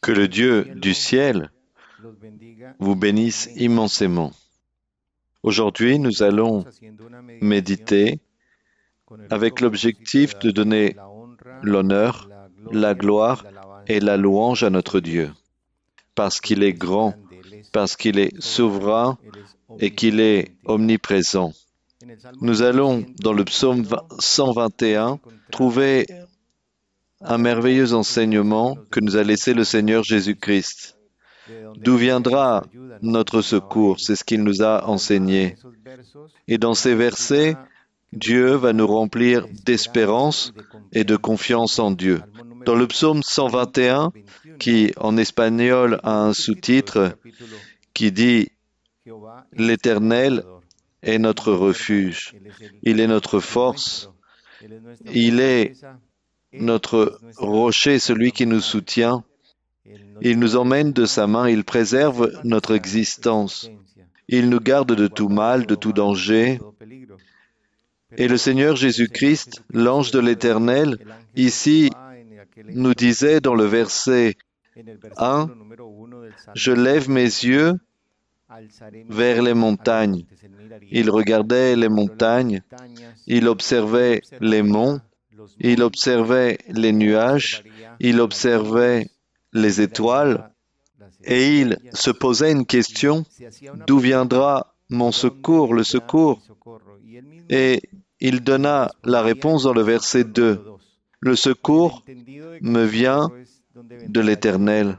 Que le Dieu du ciel vous bénisse immensément. Aujourd'hui, nous allons méditer avec l'objectif de donner l'honneur, la gloire et la louange à notre Dieu, parce qu'il est grand, parce qu'il est souverain et qu'il est omniprésent. Nous allons, dans le psaume 121, trouver un merveilleux enseignement que nous a laissé le Seigneur Jésus-Christ. D'où viendra notre secours? C'est ce qu'il nous a enseigné. Et dans ces versets, Dieu va nous remplir d'espérance et de confiance en Dieu. Dans le psaume 121, qui en espagnol a un sous-titre qui dit « L'Éternel est notre refuge, il est notre force, il est notre rocher, celui qui nous soutient. Il nous emmène de sa main, il préserve notre existence. Il nous garde de tout mal, de tout danger. » Et le Seigneur Jésus-Christ, l'ange de l'Éternel, ici nous disait dans le verset 1, « Je lève mes yeux vers les montagnes. » Il regardait les montagnes, il observait les monts, il observait les nuages, il observait les étoiles et il se posait une question, d'où viendra mon secours, le secours? Et il donna la réponse dans le verset 2. Le secours me vient de l'Éternel.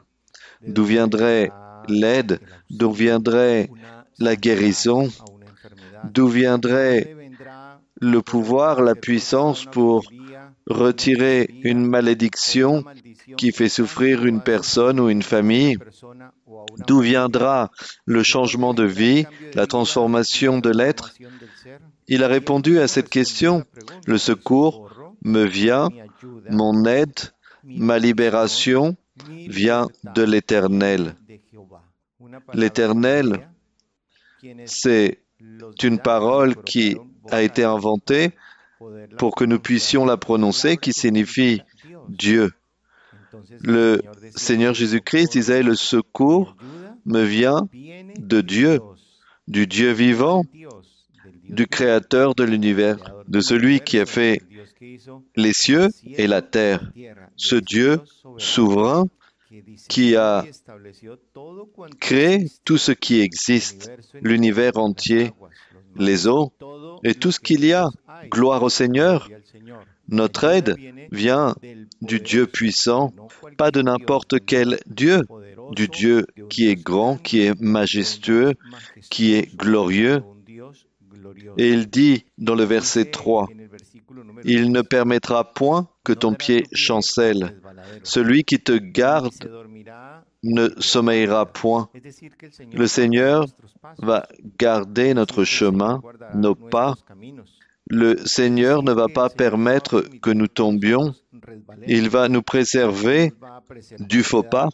D'où viendrait l'aide? D'où viendrait la guérison? D'où viendrait le pouvoir, la puissance pour retirer une malédiction qui fait souffrir une personne ou une famille? D'où viendra le changement de vie, la transformation de l'être? Il a répondu à cette question. Le secours me vient, mon aide, ma libération vient de l'Éternel. L'Éternel, c'est une parole qui a été inventée pour que nous puissions la prononcer, qui signifie Dieu. Le Seigneur Jésus-Christ disait, le secours me vient de Dieu, du Dieu vivant, du Créateur de l'univers, de celui qui a fait les cieux et la terre, ce Dieu souverain qui a créé tout ce qui existe, l'univers entier, les eaux et tout ce qu'il y a. Gloire au Seigneur. Notre aide vient du Dieu puissant, pas de n'importe quel Dieu, du Dieu qui est grand, qui est majestueux, qui est glorieux. Et il dit dans le verset 3, « Il ne permettra point que ton pied chancelle. Celui qui te garde ne sommeillera point. » Le Seigneur va garder notre chemin, nos pas. Le Seigneur ne va pas permettre que nous tombions. Il va nous préserver du faux pas.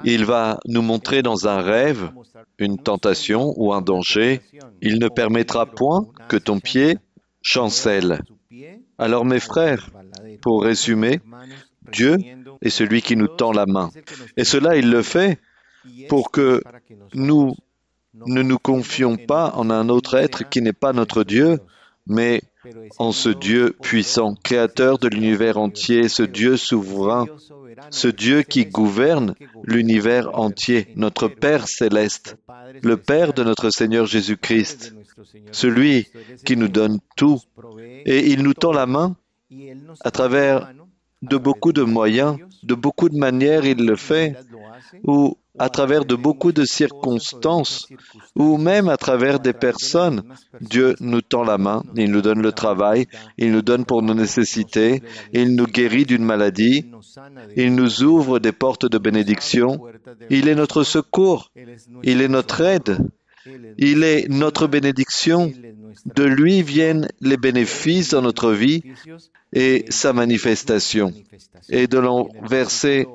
Il va nous montrer dans un rêve une tentation ou un danger. Il ne permettra point que ton pied chancelle. Alors mes frères, pour résumer, Dieu est celui qui nous tend la main. Et cela, il le fait pour que nous ne nous confions pas en un autre être qui n'est pas notre Dieu, mais en ce Dieu puissant, créateur de l'univers entier, ce Dieu souverain, ce Dieu qui gouverne l'univers entier, notre Père céleste, le Père de notre Seigneur Jésus-Christ, celui qui nous donne tout. Et il nous tend la main à travers de beaucoup de moyens, de beaucoup de manières il le fait, ou à travers de beaucoup de circonstances, ou même à travers des personnes. Dieu nous tend la main, il nous donne le travail, il nous donne pour nos nécessités, il nous guérit d'une maladie, il nous ouvre des portes de bénédiction, il est notre secours, il est notre aide, il est notre bénédiction. De lui viennent les bénéfices dans notre vie et sa manifestation. Et de verset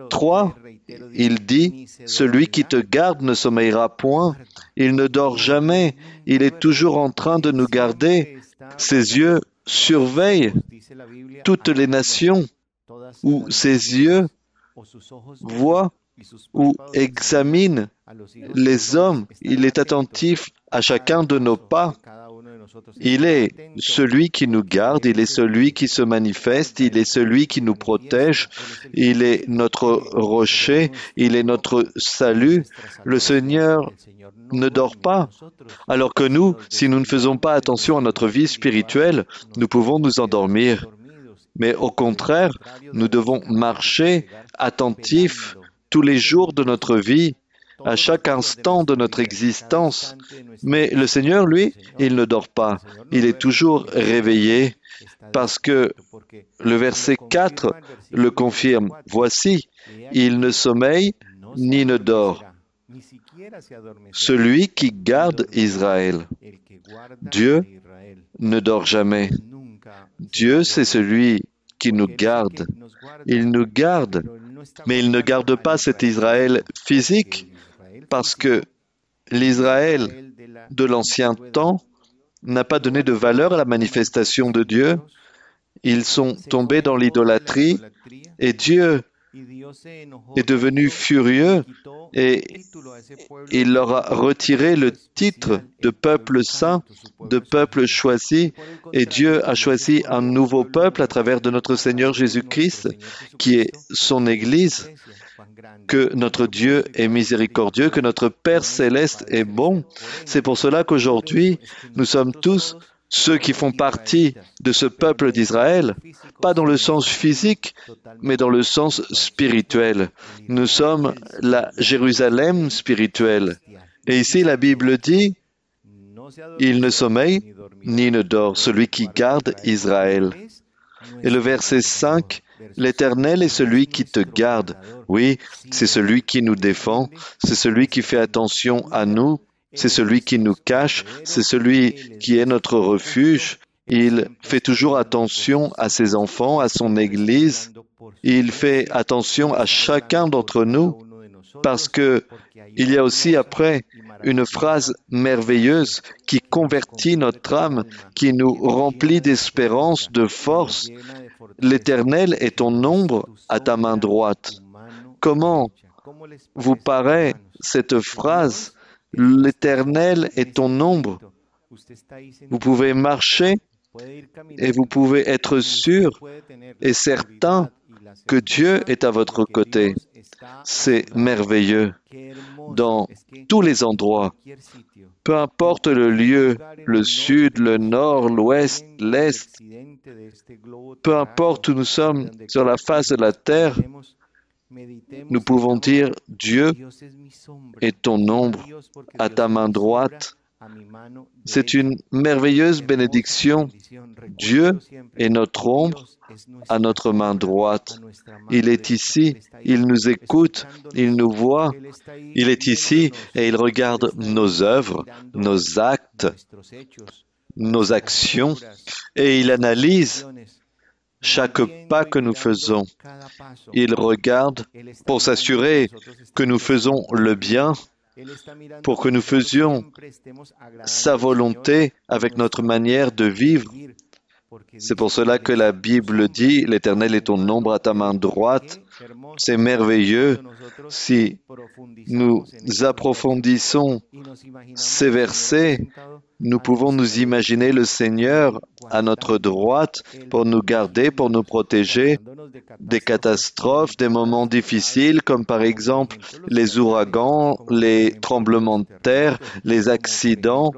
3, il dit, « Celui qui te garde ne sommeillera point, il ne dort jamais, il est toujours en train de nous garder. Ses yeux surveillent toutes les nations, ou ses yeux voit ou examine les hommes. Il est attentif à chacun de nos pas. Il est celui qui nous garde, il est celui qui se manifeste, il est celui qui nous protège, il est notre rocher, il est notre salut. Le Seigneur ne dort pas. Alors que nous, si nous ne faisons pas attention à notre vie spirituelle, nous pouvons nous endormir. Mais au contraire, nous devons marcher attentifs tous les jours de notre vie, à chaque instant de notre existence. Mais le Seigneur, lui, il ne dort pas. Il est toujours réveillé parce que le verset 4 le confirme. Voici, il ne sommeille ni ne dort. Celui qui garde Israël. Dieu ne dort jamais. Dieu, c'est celui qui nous garde. Il nous garde, mais il ne garde pas cet Israël physique, parce que l'Israël de l'ancien temps n'a pas donné de valeur à la manifestation de Dieu. Ils sont tombés dans l'idolâtrie et Dieu est devenu furieux et il leur a retiré le titre de peuple saint, de peuple choisi, et Dieu a choisi un nouveau peuple à travers de notre Seigneur Jésus-Christ, qui est son Église. Que notre Dieu est miséricordieux, que notre Père céleste est bon. C'est pour cela qu'aujourd'hui, nous sommes tous ceux qui font partie de ce peuple d'Israël, pas dans le sens physique, mais dans le sens spirituel. Nous sommes la Jérusalem spirituelle. Et ici, la Bible dit, « Il ne sommeille ni ne dort, celui qui garde Israël. » Et le verset 5, « L'Éternel est celui qui te garde. » Oui, c'est celui qui nous défend, c'est celui qui fait attention à nous, c'est celui qui nous cache, c'est celui qui est notre refuge. Il fait toujours attention à ses enfants, à son Église. Il fait attention à chacun d'entre nous parce que il y a aussi après une phrase merveilleuse qui convertit notre âme, qui nous remplit d'espérance, de force. L'Éternel est ton ombre à ta main droite. Comment vous paraît cette phrase? L'Éternel est ton ombre. Vous pouvez marcher et vous pouvez être sûr et certain que Dieu est à votre côté. C'est merveilleux. Dans tous les endroits, peu importe le lieu, le sud, le nord, l'ouest, l'est, peu importe où nous sommes sur la face de la terre, nous pouvons dire « Dieu est ton ombre à ta main droite ». C'est une merveilleuse bénédiction. Dieu est notre ombre à notre main droite. Il est ici, il nous écoute, il nous voit. Il est ici et il regarde nos œuvres, nos actes, nos actions et il analyse chaque pas que nous faisons. Il regarde pour s'assurer que nous faisons le bien, pour que nous faisions sa volonté avec notre manière de vivre. C'est pour cela que la Bible dit « L'Éternel est ton ombre à ta main droite ». C'est merveilleux si nous approfondissons ces versets. Nous pouvons nous imaginer le Seigneur à notre droite pour nous garder, pour nous protéger des catastrophes, des moments difficiles comme par exemple les ouragans, les tremblements de terre, les accidents.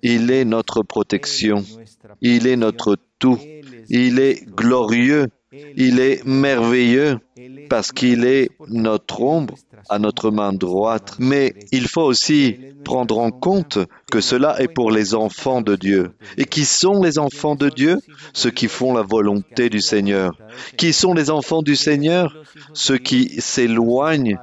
Il est notre protection. Il est notre tout. Il est glorieux. Il est merveilleux parce qu'il est notre ombre à notre main droite. Mais il faut aussi prendre en compte que cela est pour les enfants de Dieu. Et qui sont les enfants de Dieu? Ceux qui font la volonté du Seigneur. Qui sont les enfants du Seigneur? Ceux qui s'éloignent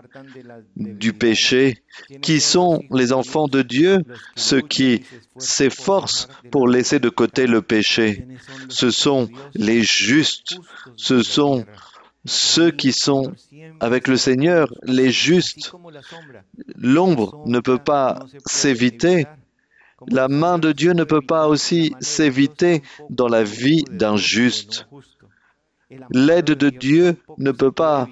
du péché. Qui sont les enfants de Dieu? Ceux qui s'efforcent pour laisser de côté le péché. Ce sont les justes. Ce sont ceux qui sont avec le Seigneur, les justes. L'ombre ne peut pas s'éviter. La main de Dieu ne peut pas aussi s'éviter dans la vie d'un juste. L'aide de Dieu ne peut pas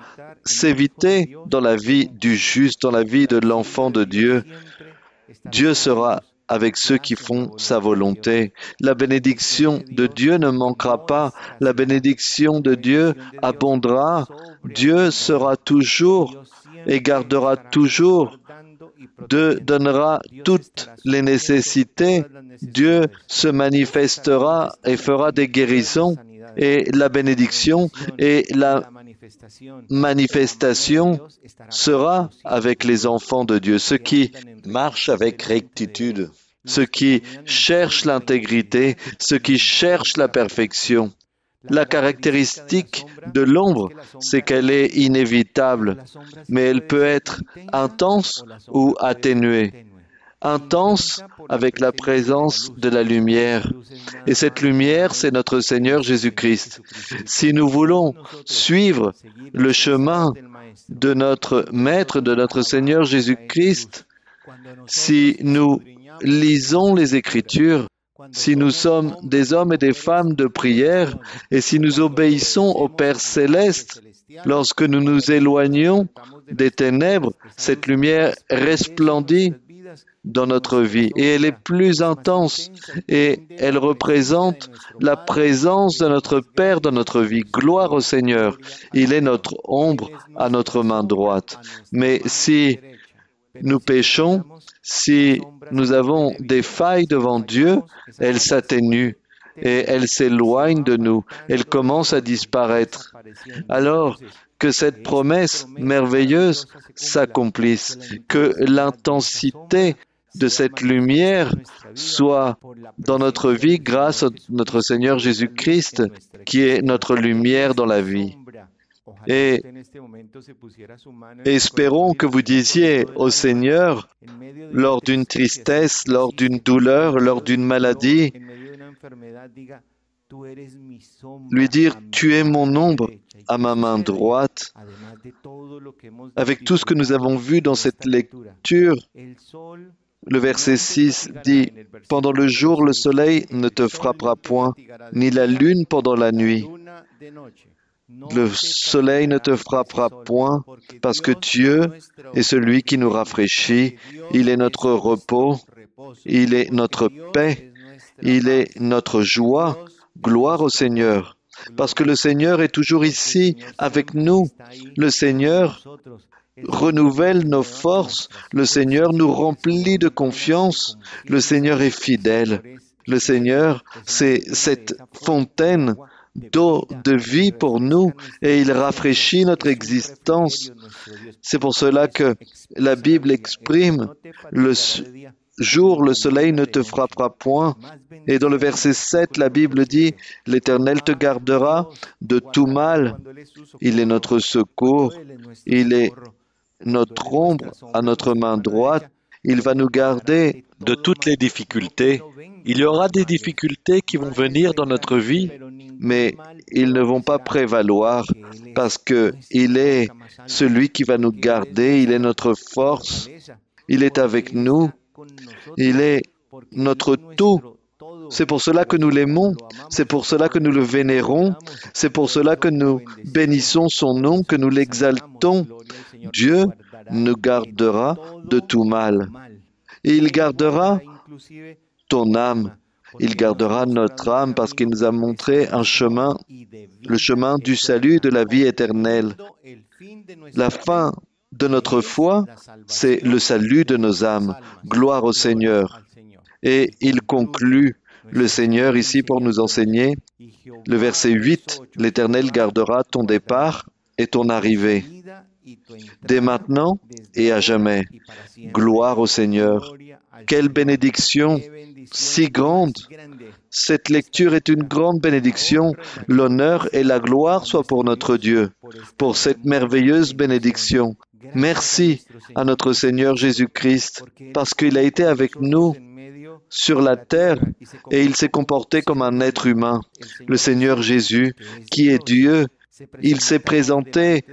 s'éviter dans la vie du juste, dans la vie de l'enfant de Dieu. Dieu sera avec ceux qui font sa volonté. La bénédiction de Dieu ne manquera pas. La bénédiction de Dieu abondera. Dieu sera toujours et gardera toujours. Dieu donnera toutes les nécessités. Dieu se manifestera et fera des guérisons. Et la bénédiction et la manifestation sera avec les enfants de Dieu, ceux qui marchent avec rectitude, ceux qui cherchent l'intégrité, ceux qui cherchent la perfection. La caractéristique de l'ombre, c'est qu'elle est inévitable, mais elle peut être intense ou atténuée. Intense avec la présence de la lumière. Et cette lumière, c'est notre Seigneur Jésus-Christ. Si nous voulons suivre le chemin de notre Maître, de notre Seigneur Jésus-Christ, si nous lisons les Écritures, si nous sommes des hommes et des femmes de prière, et si nous obéissons au Père céleste, lorsque nous nous éloignons des ténèbres, cette lumière resplendit dans notre vie et elle est plus intense et elle représente la présence de notre Père dans notre vie. Gloire au Seigneur. Il est notre ombre à notre main droite. Mais si nous péchons, si nous avons des failles devant Dieu, elle s'atténue et elle s'éloigne de nous. Elle commence à disparaître. Alors que cette promesse merveilleuse s'accomplisse, que l'intensité de cette lumière soit dans notre vie grâce à notre Seigneur Jésus-Christ, qui est notre lumière dans la vie. Et espérons que vous disiez au Seigneur, lors d'une tristesse, lors d'une douleur, lors d'une maladie, lui dire, tu es mon ombre à ma main droite. Avec tout ce que nous avons vu dans cette lecture, le verset 6 dit, « Pendant le jour, le soleil ne te frappera point, ni la lune pendant la nuit. Le soleil ne te frappera point, parce que Dieu est celui qui nous rafraîchit. Il est notre repos, il est notre paix, il est notre joie. Gloire au Seigneur. Parce que le Seigneur est toujours ici, avec nous. Le Seigneur renouvelle nos forces. Le Seigneur nous remplit de confiance. Le Seigneur est fidèle. Le Seigneur, c'est cette fontaine d'eau de vie pour nous et il rafraîchit notre existence. C'est pour cela que la Bible exprime le jour, le soleil ne te frappera point. Et dans le verset 7, la Bible dit, « L'Éternel te gardera de tout mal. Il est notre secours. Il est notre ombre à notre main droite. Il va nous garder de toutes les difficultés. » Il y aura des difficultés qui vont venir dans notre vie, mais ils ne vont pas prévaloir parce qu'il est celui qui va nous garder, il est notre force, il est avec nous, il est notre tout. C'est pour cela que nous l'aimons, c'est pour cela que nous le vénérons, c'est pour cela que nous bénissons son nom, que nous l'exaltons. Dieu nous gardera de tout mal. Et il gardera ton âme. Il gardera notre âme parce qu'il nous a montré un chemin, le chemin du salut et de la vie éternelle. La fin de notre foi, c'est le salut de nos âmes. Gloire au Seigneur. Et il conclut le Seigneur ici pour nous enseigner. Le verset 8, « L'Éternel gardera ton départ et ton arrivée, dès maintenant et à jamais. » Gloire au Seigneur. Quelle bénédiction si grande! Cette lecture est une grande bénédiction. L'honneur et la gloire soient pour notre Dieu, pour cette merveilleuse bénédiction. Merci à notre Seigneur Jésus-Christ, parce qu'il a été avec nous sur la terre et il s'est comporté comme un être humain. Le Seigneur Jésus, qui est Dieu, il s'est présenté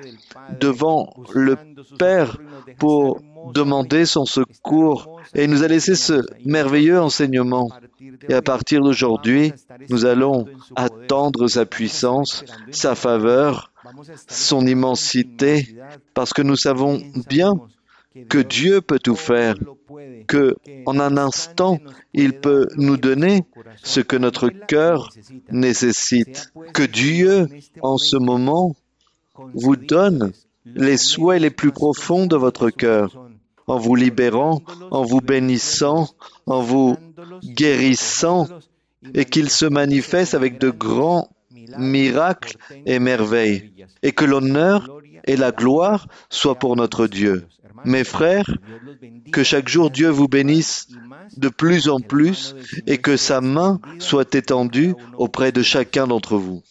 devant le Père pour demander son secours et il nous a laissé ce merveilleux enseignement. Et à partir d'aujourd'hui, nous allons attendre sa puissance, sa faveur, son immensité, parce que nous savons bien que Dieu peut tout faire, que en un instant, il peut nous donner ce que notre cœur nécessite, que Dieu, en ce moment, vous donne les souhaits les plus profonds de votre cœur, en vous libérant, en vous bénissant, en vous guérissant, et qu'il se manifeste avec de grands miracles et merveilles, et que l'honneur et la gloire soient pour notre Dieu. Mes frères, que chaque jour Dieu vous bénisse de plus en plus et que sa main soit étendue auprès de chacun d'entre vous.